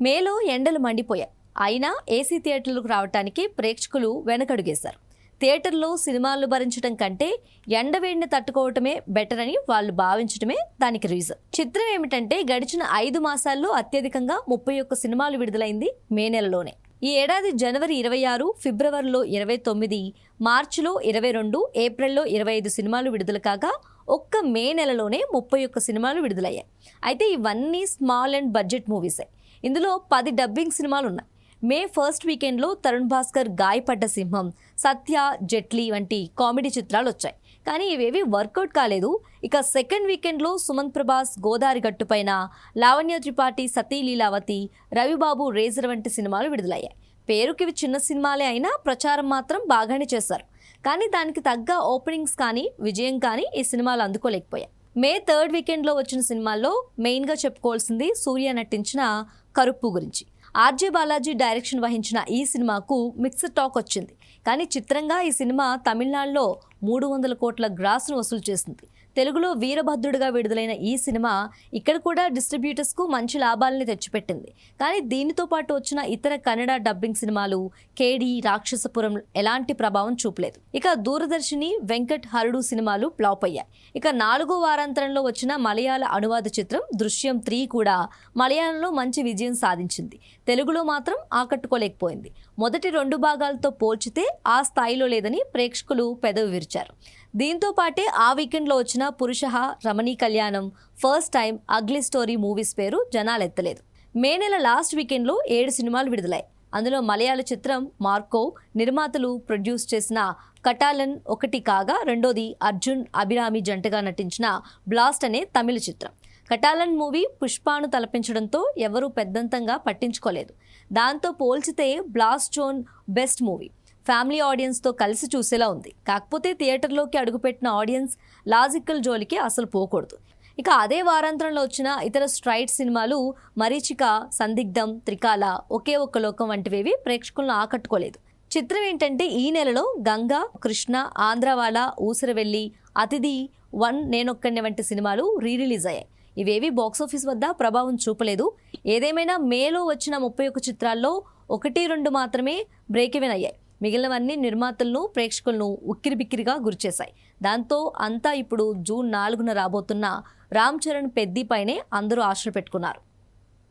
మేలో ఎండలు మండిపోయాయి. అయినా ఏసీ థియేటర్లకు రావడానికి ప్రేక్షకులు వెనకడుగేశారు. థియేటర్లో సినిమాలు భరించడం కంటే ఎండవేడిని తట్టుకోవటమే బెటర్ అని వాళ్ళు భావించడమే దానికి రీజన్. చిత్రం ఏమిటంటే గడిచిన 5 మాసాల్లో అత్యధికంగా 31 సినిమాలు విడుదలైంది మే నెలలోనే. ఈ ఏడాది జనవరి 26, ఫిబ్రవరిలో 29, మార్చిలో 22, ఏప్రిల్లో 25 సినిమాలు విడుదల కాగా ఒక్క మే నెలలోనే 31 సినిమాలు విడుదలయ్యాయి. అయితే ఇవన్నీ స్మాల్ అండ్ బడ్జెట్ మూవీసే. ఇందులో 10 డబ్బింగ్ సినిమాలు ఉన్నాయి. మే ఫస్ట్ వీకెండ్లో తరుణ్ భాస్కర్ గాయపడ్డ సింహం, సత్య, జెట్లీ వంటి కామెడీ చిత్రాలు వచ్చాయి. కానీ ఇవేవి వర్కౌట్ కాలేదు. ఇక సెకండ్ వీకెండ్లో సుమంత్ ప్రభాస్ గోదారి గట్టుపైన, లావణ్య త్రిపాఠి సతీ లీలావతి, రవిబాబు రేజర్ వంటి సినిమాలు విడుదలయ్యాయి. పేరుకి ఇవి చిన్న సినిమాలే అయినా ప్రచారం మాత్రం బాగానే చేశారు. కానీ దానికి తగ్గ ఓపెనింగ్స్ కానీ విజయం కానీ ఈ సినిమాలు అందుకోలేకపోయాయి. మే థర్డ్ వీకెండ్లో వచ్చిన సినిమాల్లో మెయిన్గా చెప్పుకోవాల్సింది సూర్య నటించిన కరుప్పు గురించి. ఆర్జే బాలాజీ డైరెక్షన్ వహించిన ఈ సినిమాకు మిక్స్డ్ టాక్ వచ్చింది. కానీ చిత్రంగా ఈ సినిమా తమిళనాడులో 300 కోట్ల గ్రాస్ను వసూలు చేసింది. తెలుగులో వీరభద్రుడిగా విడుదలైన ఈ సినిమా ఇక్కడ కూడా డిస్ట్రిబ్యూటర్స్కు మంచి లాభాలని తెచ్చిపెట్టింది. కానీ దీనితో పాటు వచ్చిన ఇతర కన్నడ డబ్బింగ్ సినిమాలు కేడి, రాక్షసపురం ఎలాంటి ప్రభావం చూపలేదు. ఇక దూరదర్శిని, వెంకట్, హరుడు సినిమాలు ఫ్లాప్ అయ్యాయి. ఇక 4వ వారాంతరంలో వచ్చిన మలయాళ అనువాద చిత్రం దృశ్యం 3 కూడా మలయాళంలో మంచి విజయం సాధించింది. తెలుగులో మాత్రం ఆకట్టుకోలేకపోయింది. మొదటి 2 భాగాలతో పోల్చితే ఆ స్థాయిలో లేదని ప్రేక్షకులు పెదవి విరిచారు. దీంతో పాటే ఆ వీకెండ్లో వచ్చిన పురుషః, రమణీ కళ్యాణం, first time, ugly story movies పేరు జనాలెత్తలేదు. మే నెల లాస్ట్ వీకెండ్లో 7 సినిమాలు విడుదలయ్యాయి. అందులో మలయాళ చిత్రం మార్కో, నిర్మాతలు ప్రొడ్యూస్ చేసిన కటాలన్ ఒకటి కాగా రెండోది అర్జున్, అభిరామి జంటగా నటించిన బ్లాస్ట్ అనే తమిళ చిత్రం. కటాలన్ మూవీ పుష్పాను తలపించడంతో ఎవరూ పెద్దంతంగా పట్టించుకోలేదు. దాంతో పోల్చితే blast zone best movie. Family ఆడియన్స్తో కలిసి చూసేలా ఉంది. కాకపోతే థియేటర్లోకి అడుగుపెట్టిన ఆడియన్స్ లాజికల్ జోలికి అసలు పోకూడదు. ఇక అదే వారాంతరంలో వచ్చిన ఇతర స్ట్రైట్ సినిమాలు మరీచిక, సందిగ్ధం, త్రికాల, ఒకే ఒక్క లోకం వంటివేవి ప్రేక్షకులను ఆకట్టుకోలేదు. చిత్రం ఏంటంటే ఈ నెలలో గంగా, కృష్ణ, ఆంధ్రవాళ, ఊసరవెల్లి, అతిథి, 1, నేనొక్కడిని వంటి సినిమాలు రిలీజ్ అయ్యాయి. ఇవేవి బాక్సాఫీస్ వద్ద ప్రభావం చూపలేదు. ఏదేమైనా మేలో వచ్చిన 31 చిత్రాల్లో 1-2 మాత్రమే బ్రేక్ ఈవెన్ అయ్యాయి. మిగిలినవన్నీ నిర్మాతలను, ప్రేక్షకులను ఉక్కిరిబిక్కిరిగా గురిచేశాయి. దాంతో అంతా ఇప్పుడు జూన్ 4న రాబోతున్న రామ్ చరణ్ పెద్ది పైనే అందరూ ఆశలు పెట్టుకున్నారు.